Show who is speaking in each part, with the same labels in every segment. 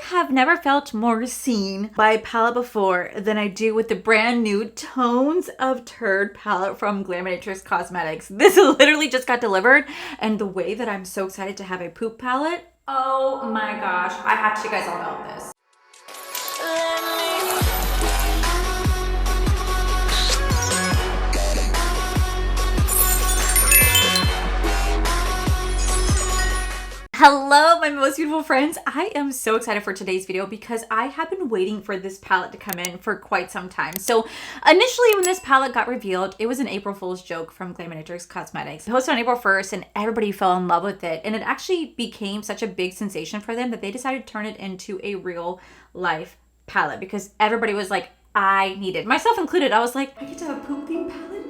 Speaker 1: have never felt more seen by a palette before than I do with the brand new Tones of Turd palette from Glaminatrix Cosmetics. This literally just got delivered, and the way that I'm so excited to have a poop palette, oh my gosh, I have to show you guys all about this. Hello, my most beautiful friends. I am so excited for today's video because I have been waiting for this palette to come in for quite some time. So initially when this palette got revealed, it was an April Fool's joke from Glaminatrix Cosmetics. It posted on April 1st and everybody fell in love with it. And it actually became such a big sensation for them that they decided to turn it into a real life palette because everybody was like, I need it. Myself included. I was like, I get to have a poop themed palette?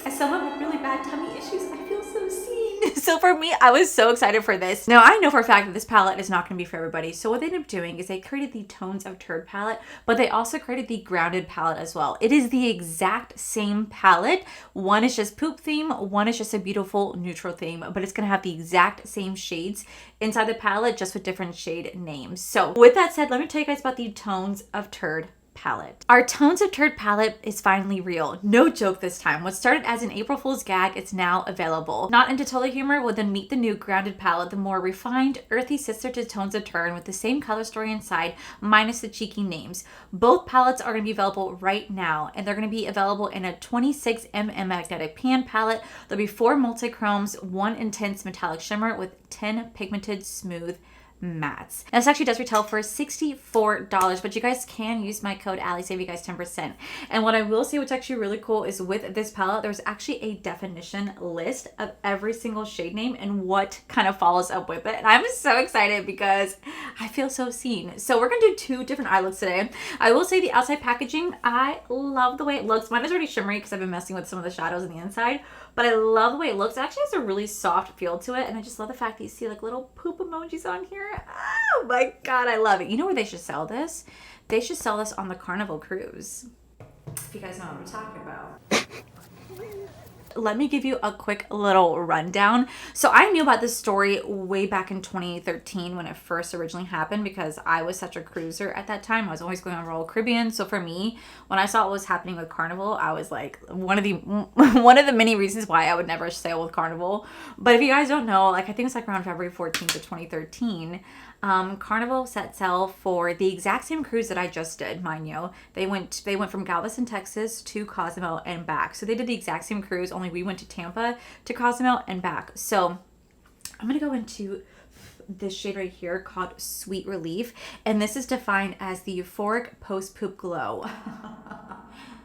Speaker 1: As someone with really bad tummy issues, I feel so seen. So for me, I was so excited for this. Now, I know for a fact that this palette is not going to be for everybody. So what they ended up doing is they created the Tones of Turd palette, but they also created the Grounded palette as well. It is the exact same palette. One is just poop theme. One is just a beautiful neutral theme, but it's going to have the exact same shades inside the palette, just with different shade names. So with that said, let me tell you guys about the Tones of Turd palette. Our Tones of Turd palette is finally real. No joke this time. What started as an April Fool's gag, it's now available. Not into total humor, will then meet the new Grounded palette, the more refined, earthy sister to Tones of Turd with the same color story inside, minus the cheeky names. Both palettes are going to be available right now, and they're going to be available in a 26mm magnetic pan palette. There'll be 4 multi-chromes, 1 intense metallic shimmer with 10 pigmented smooth mattes. Now, this actually does retail for $64, but you guys can use my code Allie, save you guys 10%. And what I will say, what's actually really cool, is with this palette, there's actually a definition list of every single shade name and what kind of follows up with it. And I'm so excited because I feel so seen. So we're gonna do 2 different eye looks today. I will say the outside packaging, I love the way it looks. Mine is already shimmery because I've been messing with some of the shadows on the inside, but I love the way it looks. It actually has a really soft feel to it, and I just love the fact that you see like little poop emojis on here. Oh my god, I love it. You know where they should sell this? They should sell this on the Carnival cruise. If you guys know what I'm talking about. Let me give you a quick little rundown. So I knew about this story way back in 2013 when it first originally happened because I was such a cruiser at that time. I was always going on Royal Caribbean. So for me, when I saw what was happening with Carnival, I was like, one of the many reasons why I would never sail with Carnival. But if you guys don't know, like I think it's like around February 14th of 2013, Carnival set sail for the exact same cruise that I just did, mind you. They went from Galveston, Texas to Cozumel and back. So they did the exact same cruise, only we went to Tampa to Cozumel and back. So I'm going to go into this shade right here called Sweet Relief. And this is defined as the euphoric post-poop glow.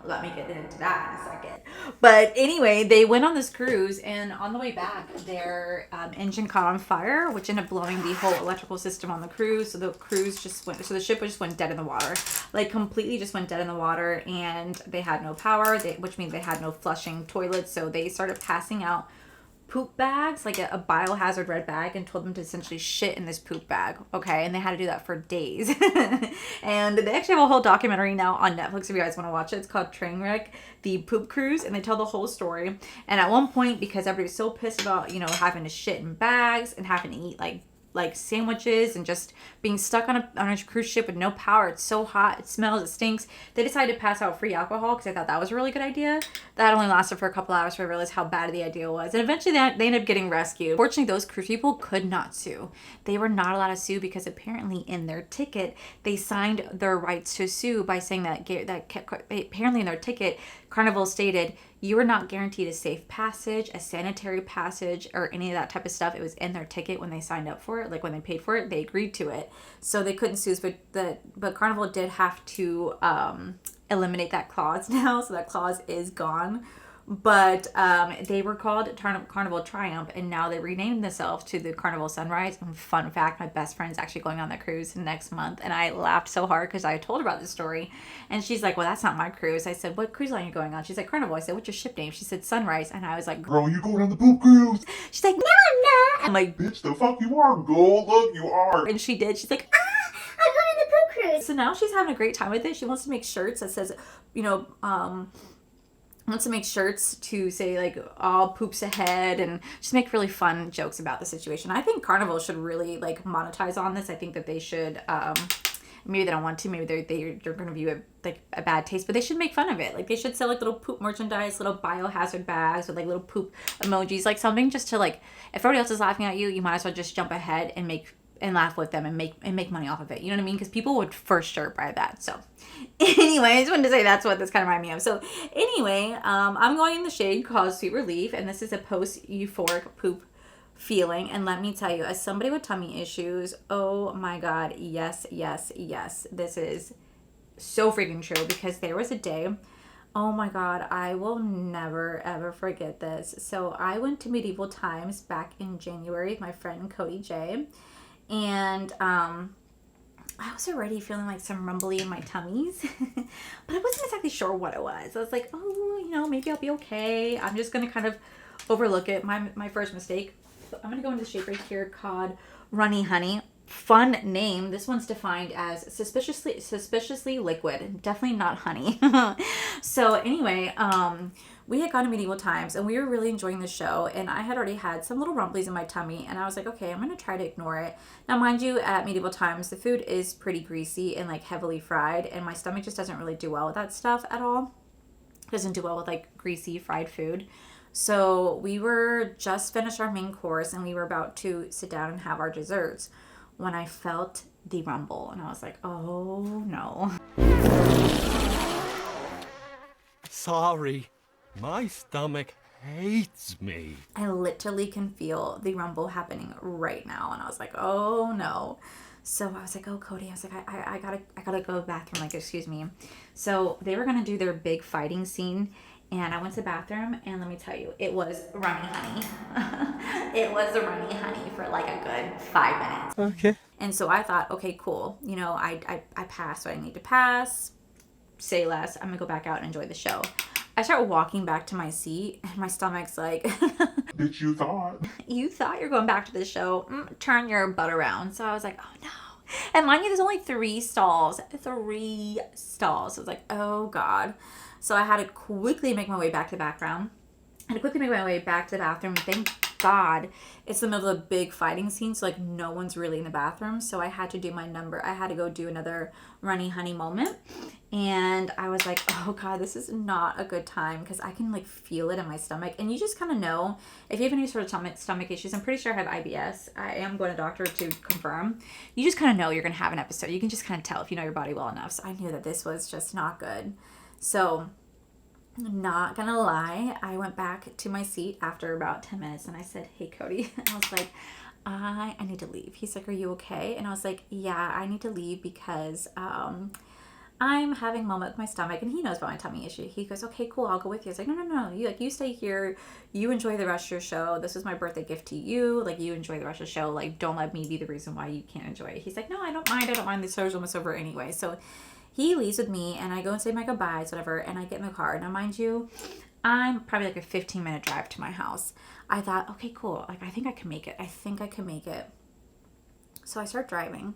Speaker 1: Let me get into that in a second. But anyway, they went on this cruise, and on the way back, their engine caught on fire, which ended up blowing the whole electrical system on the cruise. So the cruise just went, so the ship just went dead in the water, like completely just went dead in the water, and they had no power, which means they had no flushing toilets. So they started passing out poop bags, like a biohazard red bag, and told them to essentially shit in this poop bag. Okay, and they had to do that for days. And they actually have a whole documentary now on Netflix if you guys want to watch it. It's called Trainwreck, the poop cruise, and they tell the whole story. And at one point, because everybody was so pissed about, you know, having to shit in bags and having to eat like sandwiches and just being stuck on a cruise ship with no power, it's so hot, it smells, it stinks, they decided to pass out free alcohol because I thought that was a really good idea. That only lasted for a couple hours before I realized how bad the idea was, and eventually they ended up getting rescued. Fortunately, those cruise people could not sue. They were not allowed to sue because apparently in their ticket they signed their rights to sue by saying that apparently in their ticket Carnival stated you are not guaranteed a safe passage, a sanitary passage, or any of that type of stuff. It was in their ticket when they signed up for it, like when they paid for it, they agreed to it. So they couldn't sue, but Carnival did have to eliminate that clause now, so that clause is gone. But they were called Carnival Triumph, and now they renamed themselves to the Carnival Sunrise. And fun fact, my best friend's actually going on the cruise next month, and I laughed so hard because I told her about this story, and she's like, well, that's not my cruise. I said, what cruise line are you going on? She's like, Carnival. I said, what's your ship name? She said, Sunrise. And I was like,
Speaker 2: girl, you going on the poop cruise?
Speaker 1: She's like, no, I'm not. I'm like,
Speaker 2: bitch, the fuck you are, girl. Look, you are.
Speaker 1: And she did. She's like, I'm going on the poop cruise. So now she's having a great time with it. She wants to make shirts that says, you know, wants to make shirts to say like all poops ahead and just make really fun jokes about the situation. I think Carnival should really like monetize on this. I think that they should Maybe they don't want to. Maybe they're going to view it like a bad taste, but they should make fun of it. Like they should sell like little poop merchandise, little biohazard bags with like little poop emojis, like something just to like, if everybody else is laughing at you, you might as well just jump ahead and laugh with them and make money off of it. You know what I mean? Because people would for sure buy that. So anyway, I just wanted to say that's what this kind of reminded me of. So anyway, I'm going in the shade called Sweet Relief, and this is a post euphoric poop feeling. And let me tell you, as somebody with tummy issues, oh my god, yes, this is so freaking true. Because there was a day, oh my god, I will never ever forget this. So I went to Medieval Times back in January with my friend Cody J, and I was already feeling like some rumbly in my tummies, but I wasn't exactly sure what it was. I was like, oh, you know, maybe I'll be okay. I'm just gonna kind of overlook it. My first mistake. I'm gonna go into the shade right here called Runny Honey. Fun name. This one's defined as suspiciously liquid. Definitely not honey. So anyway, we had gone to Medieval Times and we were really enjoying the show, and I had already had some little rumblies in my tummy, and I was like, okay, I'm gonna try to ignore it. Now mind you, at Medieval Times the food is pretty greasy and like heavily fried, and my stomach just doesn't really do well with that stuff at all. It doesn't do well with like greasy fried food. So we were just finished our main course and we were about to sit down and have our desserts when I felt the rumble, and I was like, oh no.
Speaker 3: Sorry, my stomach hates me.
Speaker 1: I literally can feel the rumble happening right now, and I was like, oh no. So I was like, oh Cody, I was like, I gotta go to the bathroom, like, excuse me. So they were gonna do their big fighting scene, and I went to the bathroom, and let me tell you, it was runny honey. It was a runny honey for like a good 5 minutes.
Speaker 3: Okay.
Speaker 1: And so I thought, okay, cool. You know, I passed what I need to pass. Say less. I'm gonna go back out and enjoy the show. I start walking back to my seat, and my stomach's like,
Speaker 2: Bitch, you thought.
Speaker 1: you thought you're going back to the show? Turn your butt around. So I was like, oh no. And mind you, there's only 3 stalls. 3 stalls. So I was like, oh god. So I had to quickly make my way back to the background. I had to quickly make my way back to the bathroom. Thank God it's the middle of a big fighting scene, so like no one's really in the bathroom. So I had to do my number. I had to go do another runny honey moment. And I was like, oh God, this is not a good time, because I can like feel it in my stomach. And you just kind of know if you have any sort of stomach issues. I'm pretty sure I have IBS. I am going to doctor to confirm. You just kind of know you're going to have an episode. You can just kind of tell if you know your body well enough. So I knew that this was just not good. So not gonna lie, I went back to my seat after about 10 minutes and I said, hey Cody, I was like, I need to leave. He's like, are you okay? And I was like, yeah, I need to leave because I'm having a moment with my stomach, and he knows about my tummy issue. He goes, okay, cool, I'll go with you. I was like, no, you stay here, you enjoy the rest of your show. This is my birthday gift to you. Like, you enjoy the rest of the show. Like, don't let me be the reason why you can't enjoy it. He's like, no, I don't mind. The show's almost over anyway. So he leaves with me, and I go and say my goodbyes, whatever, and I get in the car. Now, mind you, I'm probably like a 15-minute drive to my house. I thought, okay, cool. Like, I think I can make it. So I start driving,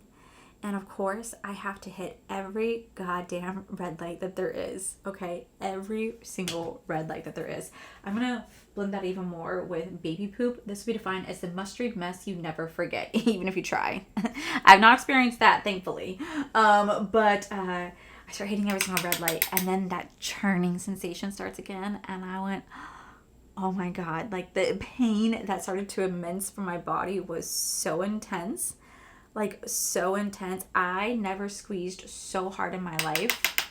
Speaker 1: and of course, I have to hit every goddamn red light that there is, okay? Every single red light that there is. I'm gonna blend that even more with baby poop. This will be defined as the mustard mess you never forget, even if you try. I've not experienced that, thankfully. But I start hitting every single red light, and then that churning sensation starts again, and I went, oh my God. Like, the pain that started to immense from my body was so intense. Like, so intense. I never squeezed so hard in my life.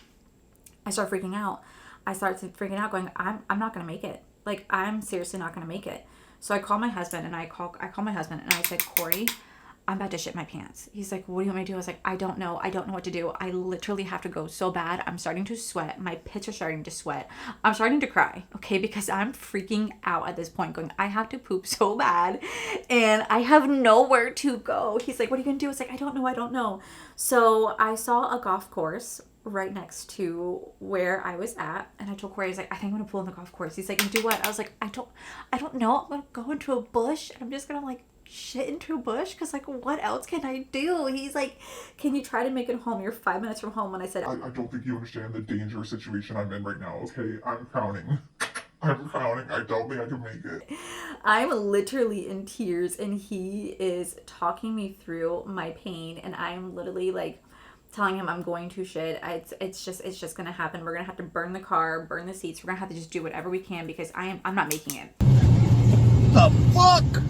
Speaker 1: I started freaking out. Going, I'm not gonna make it. Like, I'm seriously not gonna make it. So I call my husband, and I call my husband, and I said, Corey, I'm about to shit my pants. He's like, what do you want me to do? I was like, I don't know what to do. I literally have to go so bad. I'm starting to sweat. My pits are starting to sweat. I'm starting to cry, okay? Because I'm freaking out at this point, going, I have to poop so bad, and I have nowhere to go. He's like, what are you gonna do? It's like, I don't know. So I saw a golf course right next to where I was at, and I told Corey, I was like, I think I'm gonna pull in the golf course. He's like, and do what? I was like, I don't know. I'm gonna go into a bush, and I'm just gonna like shit into a bush, because like, what else can I do? He's like, can you try to make it home? You're 5 minutes from home. And I said,
Speaker 2: I don't think you understand the dangerous situation I'm in right now, okay? I'm counting. I don't think I can make it.
Speaker 1: I'm literally in tears, and he is talking me through my pain, and I'm literally like telling him I'm going to shit. It's just gonna happen. We're gonna have to burn the car, burn the seats. We're gonna have to just do whatever we can because I'm not making it.
Speaker 4: The fuck?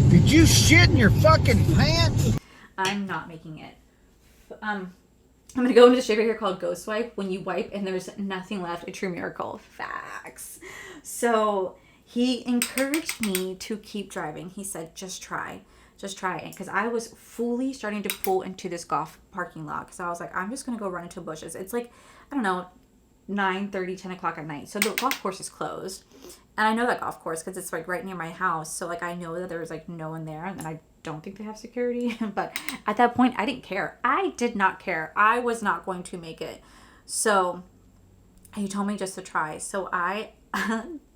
Speaker 4: Did you shit in your fucking pants?
Speaker 1: I'm not making it. I'm gonna go into the shade right here called Ghost Wipe. When you wipe and there's nothing left, a true miracle. Facts. So he encouraged me to keep driving. He said, just try it. Because I was fully starting to pull into this golf parking lot. Because I was like, I'm just gonna go run into bushes. It's like, I don't know, 9:30, 10 o'clock at night. So the golf course is closed. And I know that golf course because it's like right near my house. So like I know that there was like no one there. And I don't think they have security. But at that point, I didn't care. I did not care. I was not going to make it. So he told me just to try. So I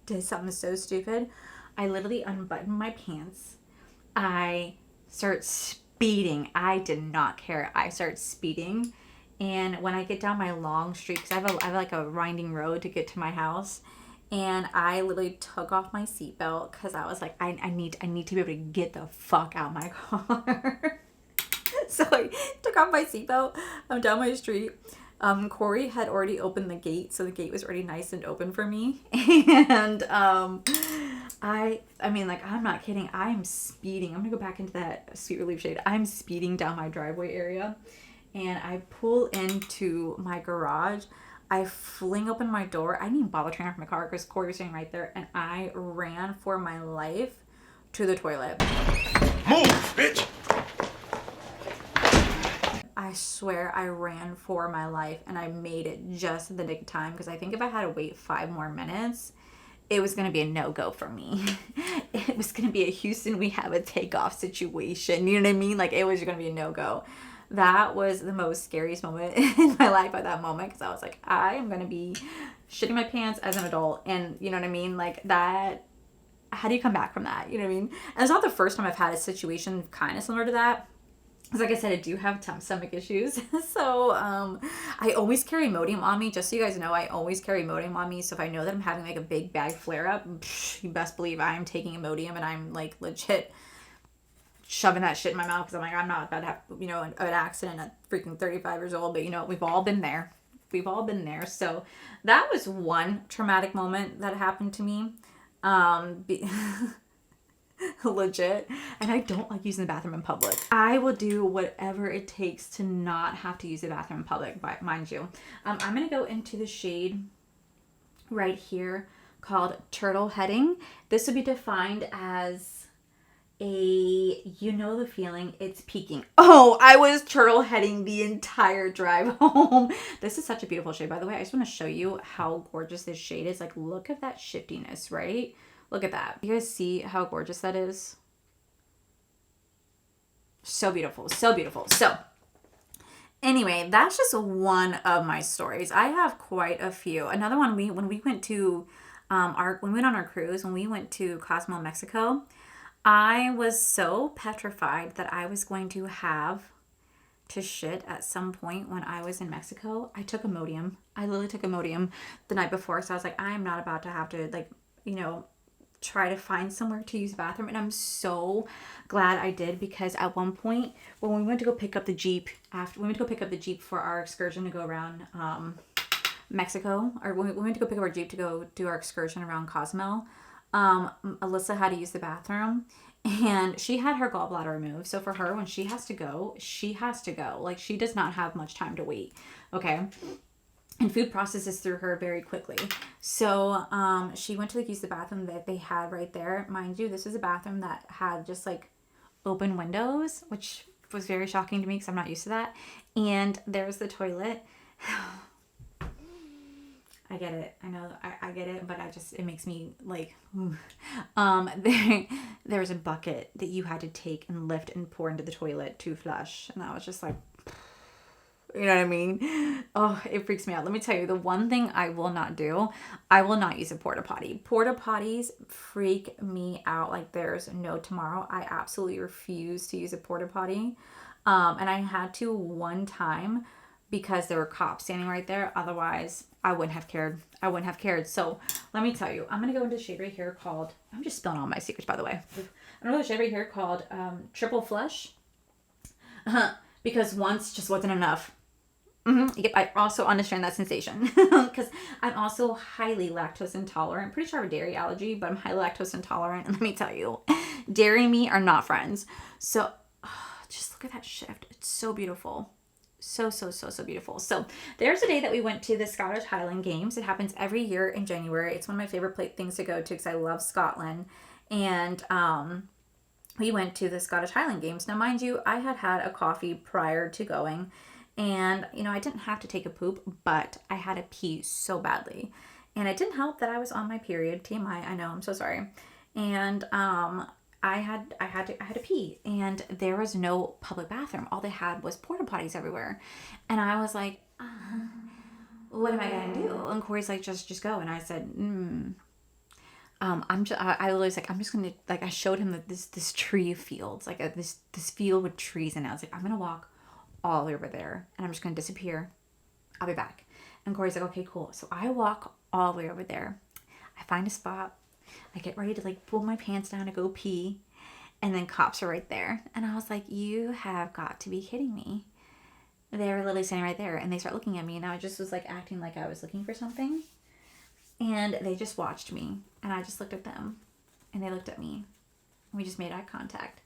Speaker 1: did something so stupid. I literally unbuttoned my pants. I start speeding. I did not care. I start speeding. And when I get down my long street, because I have like a winding road to get to my house, and I literally took off my seatbelt because I was like, I need to be able to get the fuck out of my car. So I took off my seatbelt. I'm down my street. Corey had already opened the gate, so the gate was already nice and open for me. And I mean, like, I'm not kidding. I'm speeding. I'm gonna go back into that Sweet Relief shade. I'm speeding down my driveway area, and I pull into my garage. I fling open my door. I didn't even bother turning off my car because Corey was sitting right there, and I ran for my life to the toilet.
Speaker 3: Move, bitch!
Speaker 1: I swear I ran for my life, and I made it just in the nick of time because I think if I had to wait 5 more minutes, it was going to be a no-go for me. It was going to be a Houston, we have a takeoff situation. You know what I mean? Like, it was going to be a no-go. That was the most scariest moment in my life at that moment because I was like, I am going to be shitting my pants as an adult. And you know what I mean? Like that, how do you come back from that? You know what I mean? And it's not the first time I've had a situation kind of similar to that. Because like I said, I do have stomach issues. So I always carry Imodium on me. Just so you guys know, I always carry Imodium on me. So if I know that I'm having like a big bag flare up, you best believe I am taking Imodium and I'm like legit shoving that shit in my mouth because I'm like, I'm not about to have, you know, an accident at freaking 35 years old. But, you know, we've all been there. We've all been there. So that was one traumatic moment that happened to me. Legit. And I don't like using the bathroom in public. I will do whatever it takes to not have to use the bathroom in public, but mind you. I'm going to go into the shade right here called Turtle Heading. This would be defined as you know the feeling, it's peaking. Oh, I was turtle heading the entire drive home. This is such a beautiful shade, by the way. I just want to show you how gorgeous this shade is. Like, look at that shiftiness, right? Look at that. You guys see how gorgeous that is? So beautiful, so beautiful. So anyway, that's just one of my stories. I have quite a few. Another one, when we went to when we went on our cruise, when we went to Cozumel, Mexico, I was so petrified that I was going to have to shit at some point when I was in Mexico. I took Imodium. I literally took Imodium the night before. So I was like, I am not about to have to, like, you know, try to find somewhere to use the bathroom. And I'm so glad I did because at one point when we went to go pick up the Jeep, for our excursion to go around Mexico, or when we went to go pick up our Jeep to go do our excursion around Cozumel, Alyssa had to use the bathroom and she had her gallbladder removed. So for her, when she has to go, she has to go. Like, she does not have much time to wait. Okay. And food processes through her very quickly. So she went to like use the bathroom that they had right there. Mind you, this is a bathroom that had just like open windows, which was very shocking to me because I'm not used to that. And there's the toilet. I get it. I know I get it, but it makes me like, there's a bucket that you had to take and lift and pour into the toilet to flush. And I was just like, you know what I mean? Oh, it freaks me out. Let me tell you, the one thing I will not do, I will not use a porta potty. Porta potties freak me out like there's no tomorrow. I absolutely refuse to use a porta potty. And I had to one time because there were cops standing right there. Otherwise, I wouldn't have cared. So let me tell you, I'm going to go into a shade right here called, I'm just spilling all my secrets, by the way. I'm going to go to a shade right here called Triple Flush. because once just wasn't enough. Yep, I also understand that sensation because I'm also highly lactose intolerant. Pretty sure I have a dairy allergy, but I'm highly lactose intolerant. And let me tell you, dairy and me are not friends. So just look at that shift. It's so beautiful. So beautiful. So there's a day that we went to the Scottish Highland Games. It happens every year in January. It's one of my favorite things to go to because I love Scotland. And we went to the Scottish Highland Games. Now, mind you, I had a coffee prior to going. And, you know, I didn't have to take a poop, but I had to pee so badly. And it didn't help that I was on my period. TMI, I know, I'm so sorry. And I had to pee, and there was no public bathroom. All they had was porta potties everywhere. And I was like, what am I gonna do? And Corey's like, just go. And I said, I literally was like, I'm just gonna, like, I showed him that this tree of fields, like this field with trees, and I was like, I'm gonna walk all the way over there, and I'm just gonna disappear. I'll be back. And Corey's like, okay, cool. So I walk all the way over there. I find a spot. I get ready to like pull my pants down to go pee, and then cops are right there. And I was like, you have got to be kidding me. They were literally standing right there, and they start looking at me, and I just was like acting like I was looking for something. And they just watched me, and I just looked at them, and they looked at me. And we just made eye contact.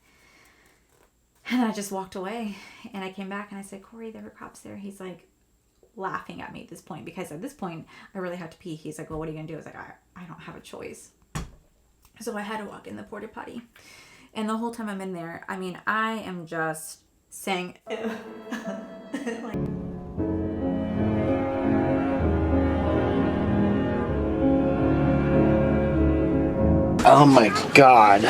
Speaker 1: And I just walked away, and I came back and I said, Corey, there were cops there. He's like laughing at me at this point, because at this point I really had to pee. He's like, well, what are you gonna do? I was like, I don't have a choice. So I had to walk in the porta potty. And the whole time I'm in there, I mean, I am just saying, like,
Speaker 4: Oh my God.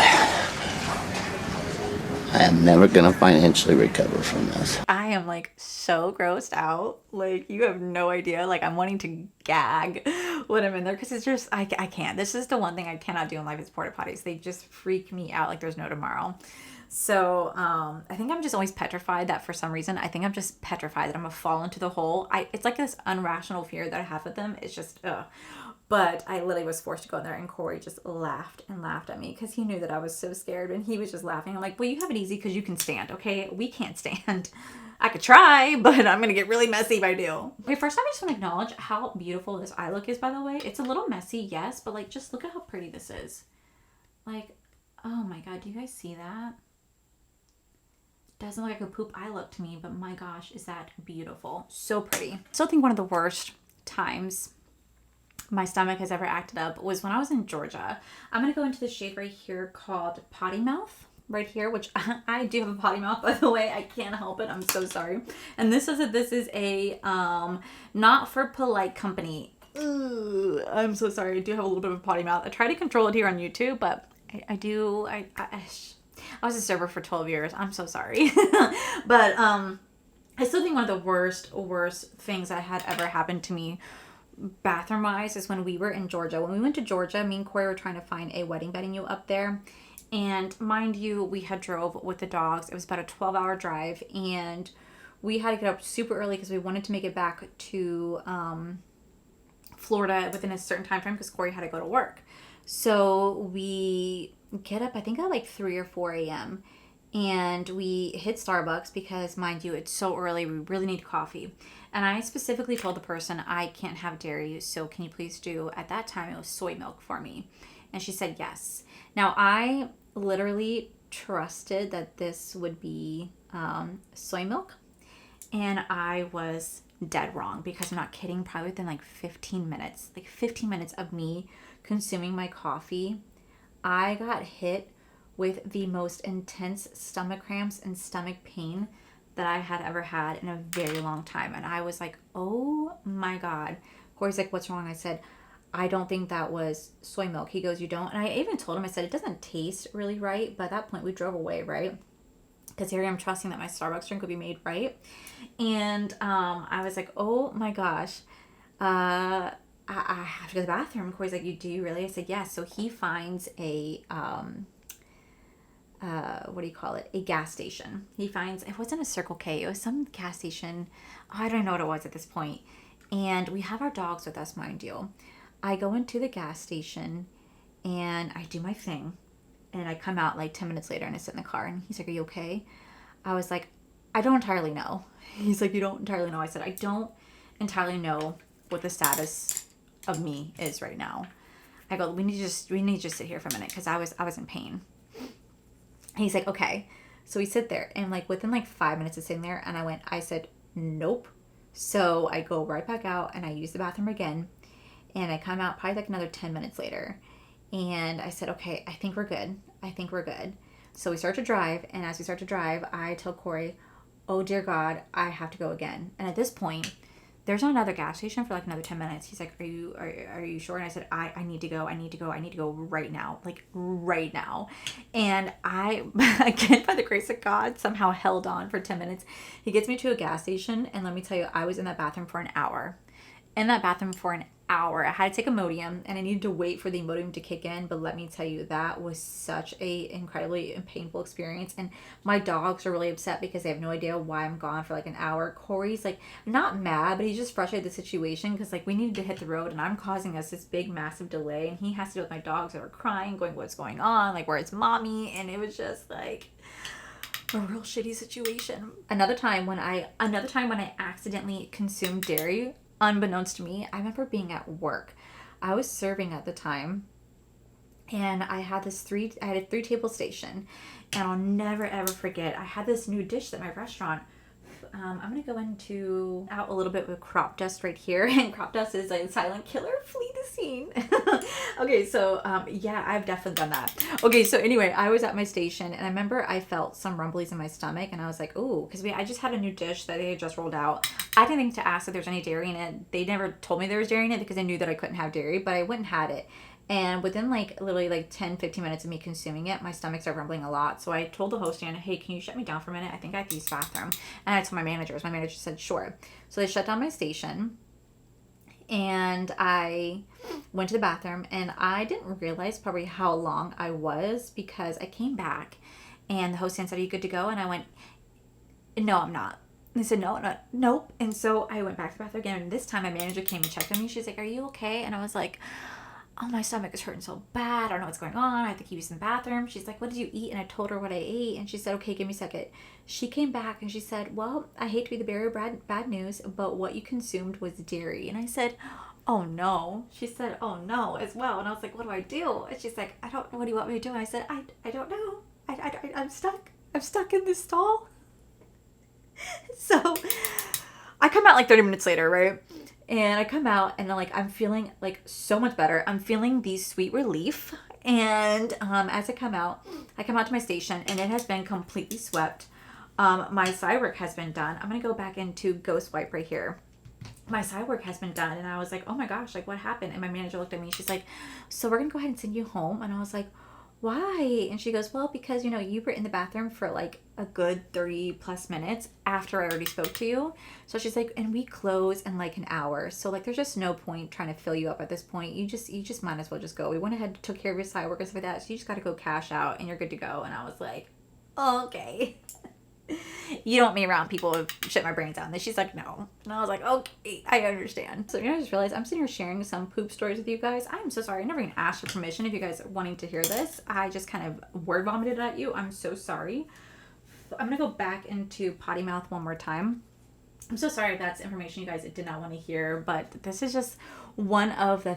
Speaker 4: I am never gonna financially recover from this.
Speaker 1: I am like so grossed out. Like, you have no idea. Like, I'm wanting to gag when I'm in there because it's just, I can't. This is the one thing I cannot do in life is porta potties. They just freak me out like there's no tomorrow. So I think I'm just always petrified that for some reason, I think I'm just petrified that I'm gonna fall into the hole. It's like this irrational fear that I have with them. It's just, But I literally was forced to go in there, and Corey just laughed and laughed at me because he knew that I was so scared, and he was just laughing. I'm like, well, you have it easy because you can stand, okay? We can't stand. I could try, but I'm going to get really messy if I do. Okay, first I just want to acknowledge how beautiful this eye look is, by the way. It's a little messy, yes, but like, just look at how pretty this is. Like, oh my God, do you guys see that? Doesn't look like a poop eye look to me, but my gosh, is that beautiful. So pretty. Still think one of the worst times my stomach has ever acted up was when I was in Georgia. I'm going to go into the shade right here called Potty Mouth right here, which I do have a potty mouth, by the way. I can't help it. I'm so sorry. And this is a not for polite company. Ugh, I'm so sorry. I do have a little bit of a potty mouth. I try to control it here on YouTube, but I was a server for 12 years. I'm so sorry. But I still think one of the worst things that had ever happened to me bathroom wise is when we were in Georgia. When we went to Georgia, me and Corey were trying to find a wedding venue up there. And mind you, we had drove with the dogs. It was about a 12-hour drive, and we had to get up super early because we wanted to make it back to Florida within a certain time frame because Corey had to go to work. So we get up, I think at like 3 or 4 a.m. and we hit Starbucks because, mind you, it's so early. We really need coffee. And I specifically told the person, I can't have dairy, so can you please do, at that time, it was soy milk for me. And she said yes. Now, I literally trusted that this would be soy milk. And I was dead wrong because I'm not kidding. Probably within like 15 minutes of me consuming my coffee, I got hit with the most intense stomach cramps and stomach pain that I had ever had in a very long time. And I was like, oh my God. Corey's like, what's wrong? I said, I don't think that was soy milk. He goes, you don't? And I even told him, I said, it doesn't taste really right. But at that point, we drove away, right? Because here I am trusting that my Starbucks drink would be made right. And I was like, oh my gosh. I have to go to the bathroom. Corey's like, do you really? I said, yes. So he finds a what do you call it? A gas station. He finds, it wasn't a Circle K, it was some gas station. I don't know what it was at this point. And we have our dogs with us, mind you. I go into the gas station and I do my thing. And I come out like 10 minutes later and I sit in the car and he's like, are you okay? I was like, I don't entirely know. He's like, you don't entirely know. I said, I don't entirely know what the status of me is right now. I go, we need to just sit here for a minute because I was in pain. And he's like, okay. So we sit there, and like within like 5 minutes of sitting there, and I said, nope. So I go right back out and I use the bathroom again, and I come out probably like another 10 minutes later, and I said, okay, I think we're good. I think we're good. So we start to drive, and as we start to drive, I tell Corey, oh dear God, I have to go again. And at this point, there's not another gas station for like another 10 minutes. He's like, are you sure? And I said, I need to go right now, like right now. And I, again, by the grace of God, somehow held on for 10 minutes. He gets me to a gas station, and let me tell you, I was in that bathroom for an hour. I had to take Imodium, and I needed to wait for the Imodium to kick in, but let me tell you, that was such a incredibly painful experience. And my dogs are really upset because they have no idea why I'm gone for like an hour. Corey's like not mad, but he's just frustrated with the situation because like we needed to hit the road, and I'm causing us this big massive delay, and he has to deal with my dogs that are crying, going, what's going on, like where's mommy? And it was just like a real shitty situation. Another time when I accidentally consumed dairy, unbeknownst to me, I remember being at work. I was serving at the time, and I had a 3-table station, and I'll never ever forget, I had this new dish at my restaurant. I'm gonna go out a little bit with crop dust right here, and crop dust is a silent killer. Flee the scene. Okay, so yeah, I've definitely done that. Okay, so anyway, I was at my station, and I remember I felt some rumblies in my stomach, and I was like, ooh, because I just had a new dish that they had just rolled out. I didn't think to ask if there's any dairy in it. They never told me there was dairy in it because I knew that I couldn't have dairy, but I went and had it. And within like literally like 10-15 minutes of me consuming it, my stomach started rumbling a lot. So I told the host stand, hey, can you shut me down for a minute? I think I have to use the bathroom. And I told my managers. My manager said, sure. So they shut down my station, and I went to the bathroom, and I didn't realize probably how long I was because I came back, and the host stand said, are you good to go? And I went, no, I'm not. They said, nope. And so I went back to the bathroom again, and this time my manager came and checked on me. She's like, are you okay? And I was like, oh, my stomach is hurting so bad. I don't know what's going on. I have to keep using the bathroom. She's like, what did you eat? And I told her what I ate. And she said, okay, give me a second. She came back and she said, well, I hate to be the bearer of bad news, but what you consumed was dairy. And I said, oh no. She said, oh no as well. And I was like, what do I do? And she's like, I don't know. What do you want me to do? And I said, I don't know. I'm stuck. I'm stuck in this stall. So I come out like 30 minutes later, right? And I come out, and I'm feeling like so much better. I'm feeling the sweet relief. And as I come out to my station, and it has been completely swept. My side work has been done. I'm going to go back into Ghost Wipe right here. My side work has been done. And I was like, oh my gosh, like what happened? And my manager looked at me. She's like, so we're going to go ahead and send you home. And I was like, why? And she goes, well, because, you were in the bathroom for like a good 30 plus minutes after I already spoke to you. So she's like, and we close in like an hour. So like, there's just no point trying to fill you up at this point. You just might as well just go. We went ahead and took care of your side work and stuff like that. So you just got to go cash out and you're good to go. And I was like, okay. You don't want me around people who shut my brains out. And then she's like, no. And I was like, okay, I understand. So I just realized I'm sitting here sharing some poop stories with you guys. I'm so sorry. I never even asked for permission if you guys are wanting to hear this. I just kind of word vomited at you. I'm so sorry. I'm going to go back into potty mouth one more time. I'm so sorry if that's information you guys did not want to hear, but this is just one of the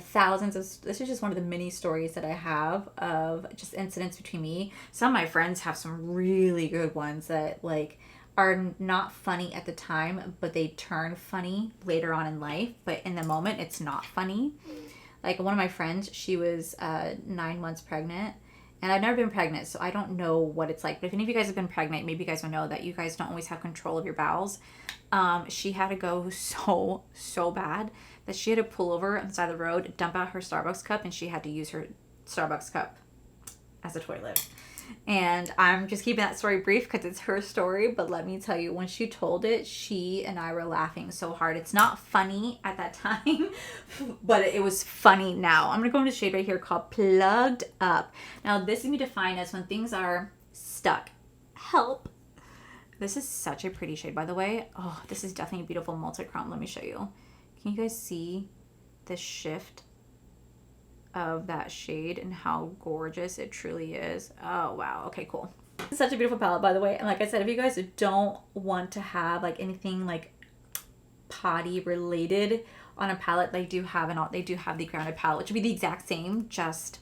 Speaker 1: this is just one of the many stories that I have of just incidents between me. Some of my friends have some really good ones that like are not funny at the time, but they turn funny later on in life. But in the moment, it's not funny. Like one of my friends, she was 9 months pregnant. And I've never been pregnant, so I don't know what it's like. But if any of you guys have been pregnant, maybe you guys will know that you guys don't always have control of your bowels. She had to go so bad that she had to pull over on the side of the road, dump out her Starbucks cup, and she had to use her Starbucks cup as a toilet. And I'm just keeping that story brief because it's her story. But let me tell you, when she told it, she and I were laughing so hard. It's not funny at that time, but it was funny now. I'm going to go into a shade right here called Plugged Up. Now, this can be defined as when things are stuck. Help. This is such a pretty shade, by the way. Oh, this is definitely a beautiful multi-chrome. Let me show you. Can you guys see the shift of that shade and how gorgeous it truly is? Oh, wow. Okay, cool. This is such a beautiful palette, by the way. And like I said, if you guys don't want to have like anything like potty related on a palette, they do have the grounded palette, which would be the exact same, just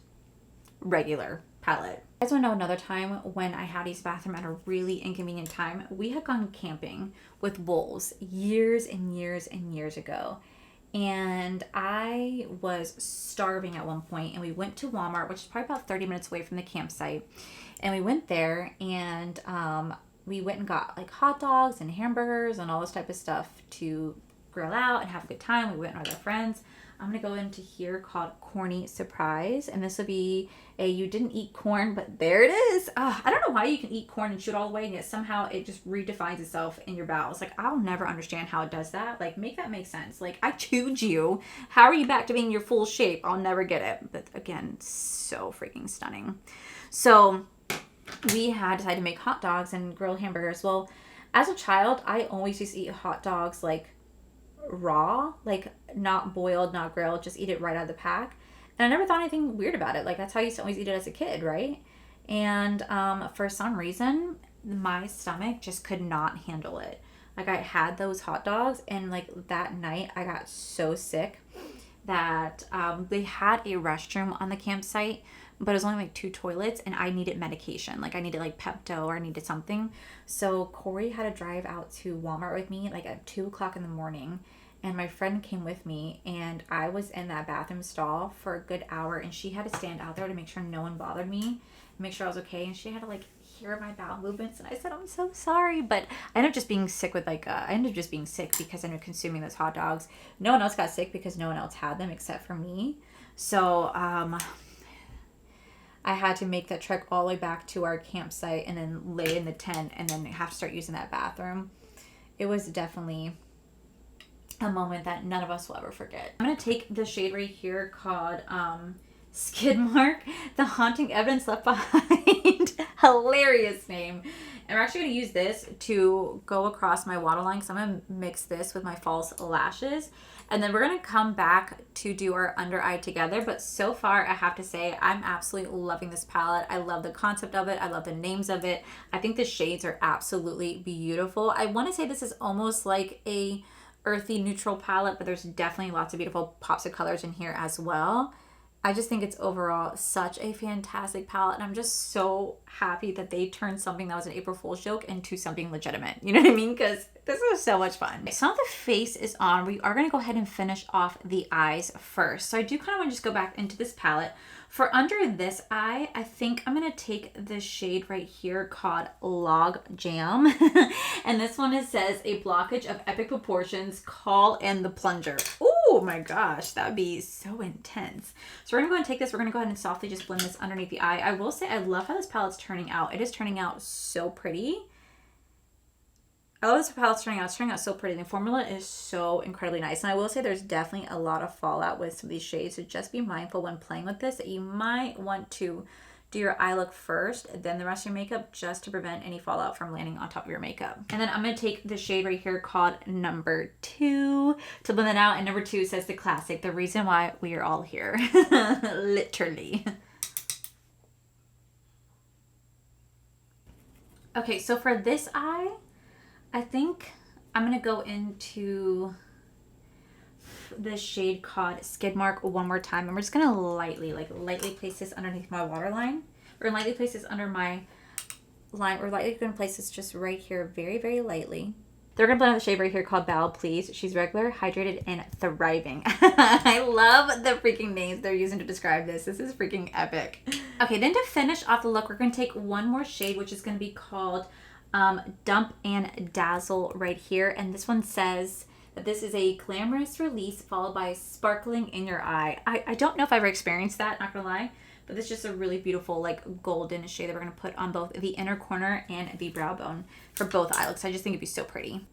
Speaker 1: regular palette. You guys want to know another time when I had to use the bathroom at a really inconvenient time? We had gone camping with wolves years and years and years ago. And I was starving at one point, and we went to Walmart, which is probably about 30 minutes away from the campsite. And we went there, and we went and got like hot dogs and hamburgers and all this type of stuff to grill out and have a good time. We went with our friends. I'm going to go into here called Corny Surprise. And this will be a you didn't eat corn, but there it is. I don't know why you can eat corn and chew it all the way, and yet somehow it just redefines itself in your bowels. Like, I'll never understand how it does that. Like, make that make sense. Like, I chewed you. How are you back to being your full shape? I'll never get it. But again, so freaking stunning. So we had decided to make hot dogs and grilled hamburgers. Well, as a child, I always used to eat hot dogs like raw, like not boiled, not grilled, just eat it right out of the pack. And I never thought anything weird about it. Like, that's how I used to always eat it as a kid, right? And for some reason, my stomach just could not handle it. Like, I had those hot dogs, and like that night I got so sick that they had a restroom on the campsite, but it was only like 2 toilets, and I needed medication. Like, I needed like Pepto, or I needed something. So Corey had to drive out to Walmart with me like at 2 o'clock in the morning. And my friend came with me, and I was in that bathroom stall for a good hour, and she had to stand out there to make sure no one bothered me, make sure I was okay. And she had to like hear my bowel movements, and I said, I'm so sorry. But I ended up just being sick with like, I ended up just being sick because I ended up consuming those hot dogs. No one else got sick because no one else had them except for me. So, I had to make that trek all the way back to our campsite and then lay in the tent and then have to start using that bathroom. It was definitely a moment that none of us will ever forget. I'm going to take the shade right here called Skid Mark, The Haunting Evidence Left Behind. Hilarious name. And we're actually going to use this to go across my waterline, because I'm going to mix this with my false lashes. And then we're going to come back to do our under eye together. But so far, I have to say, I'm absolutely loving this palette. I love the concept of it. I love the names of it. I think the shades are absolutely beautiful. I want to say this is almost like a earthy neutral palette, but there's definitely lots of beautiful pops of colors in here as well. I just think it's overall such a fantastic palette, and I'm just so happy that they turned something that was an April Fool's joke into something legitimate. You know what I mean? Because this was so much fun. So now the face is on, we are going to go ahead and finish off the eyes first. So I do kind of want to just go back into this palette. For under this eye, I think I'm going to take this shade right here called Log Jam. And this one, it says, a blockage of epic proportions, call in the plunger. Oh my gosh, that would be so intense. So we're going to go ahead and take this. We're going to go ahead and softly just blend this underneath the eye. I will say I love how this palette's turning out. It is turning out so pretty. I love this palette's turning out. It's turning out so pretty. The formula is so incredibly nice. And I will say there's definitely a lot of fallout with some of these shades. So just be mindful when playing with this that you might want to do your eye look first, then the rest of your makeup, just to prevent any fallout from landing on top of your makeup. And then I'm going to take the shade right here called number 2 to blend it out. And number 2 says the classic, the reason why we are all here. Literally. Okay, so for this eye, I think I'm going to go into this shade called Skid Mark one more time. And we're just going to lightly place this underneath my waterline. We're going to lightly place this under my line. We're lightly going to place this just right here, very, very lightly. They're going to blend out the shade right here called Belle Please. She's regular, hydrated, and thriving. I love the freaking names they're using to describe this. This is freaking epic. Okay, then to finish off the look, we're going to take one more shade, which is going to be called Dump and Dazzle right here. And this one says that this is a glamorous release followed by sparkling in your eye. I don't know if I've ever experienced that, not gonna lie, but this is just a really beautiful like golden shade that we're gonna put on both the inner corner and the brow bone for both eye looks. I just think it'd be so pretty.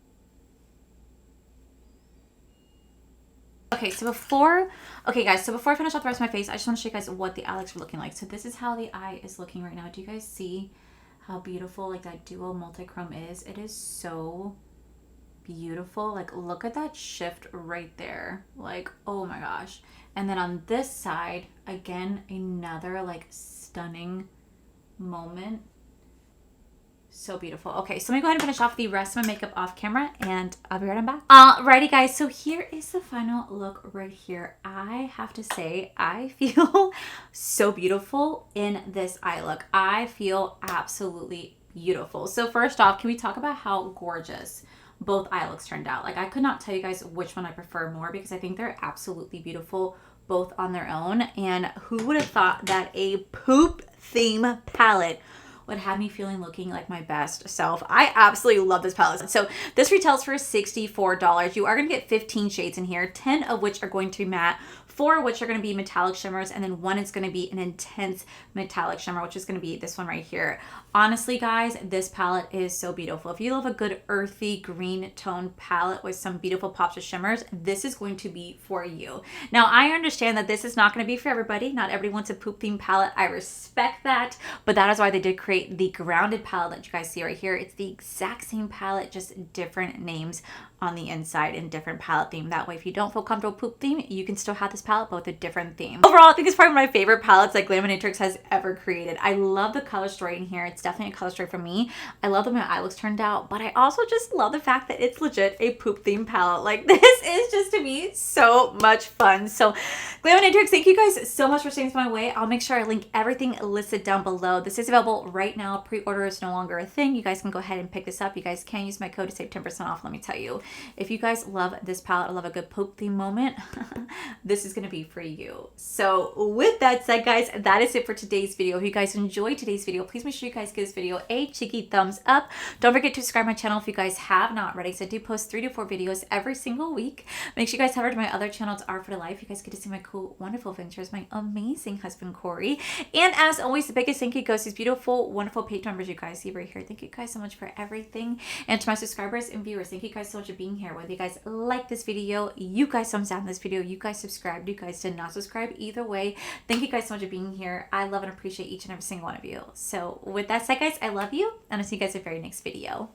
Speaker 1: Okay, guys, so before I finish off the rest of my face, I just want to show you guys what the eye looks are looking like. So this is how the eye is looking right now. Do you guys see how beautiful like that duo multi-chrome is? It is so beautiful. Like, look at that shift right there. Like, oh my gosh. And then on this side, again, another like stunning moment. So beautiful. Okay, so let me go ahead and finish off the rest of my makeup off camera and I'll be right on back. Alrighty guys, so here is the final look right here. I have to say, I feel so beautiful in this eye look. I feel absolutely beautiful. So first off, can we talk about how gorgeous both eye looks turned out? Like, I could not tell you guys which one I prefer more because I think they're absolutely beautiful both on their own. And who would have thought that a poop theme palette would have me feeling looking like my best self. I absolutely love this palette. So this retails for $64. You are going to get 15 shades in here, 10 of which are going to be matte, 4 of which are going to be metallic shimmers, and then 1 is going to be an intense metallic shimmer, which is going to be this one right here. Honestly, guys, this palette is so beautiful. If you love a good earthy green tone palette with some beautiful pops of shimmers, this is going to be for you. Now, I understand that this is not going to be for everybody. Not everybody wants a poop theme palette. I respect that, but that is why they did create the grounded palette that you guys see right here. It's the exact same palette, just different names on the inside and different palette theme. That way, if you don't feel comfortable poop theme, you can still have this palette but with a different theme. Overall, I think it's probably one of my favorite palettes that Glaminatrix has ever created. I love the color story in here. It's definitely a color story for me. I love the way my eye looks turned out, but I also just love the fact that it's legit a poop theme palette. Like, this is just, to me, so much fun. So Glaminatrix, thank you guys so much for staying my way. I'll make sure I link everything listed down below. This is available right now. Pre-order is no longer a thing. You guys can go ahead and pick this up. You guys can use my code to save 10% off. Let me tell you, if you guys love this palette, I love a good poop theme moment, this is going to be for you. So with that said, guys, that is it for today's video. If you guys enjoyed today's video, please make sure you guys give this video a cheeky thumbs up. Don't forget to subscribe to my channel if you guys have not already. So I do post 3 to 4 videos every single week. Make sure you guys head over to my other channel. It's Art for Life. You guys get to see my cool, wonderful adventures, my amazing husband, Corey. And as always, the biggest thank you goes to these beautiful, wonderful page members you guys see right here. Thank you guys so much for everything. And to my subscribers and viewers, thank you guys so much for being here. Whether you guys like this video, you guys thumbs down this video, you guys subscribed, you guys did not subscribe, either way, thank you guys so much for being here. I love and appreciate each and every single one of you. So with that said, guys, I love you, and I'll see you guys in the very next video.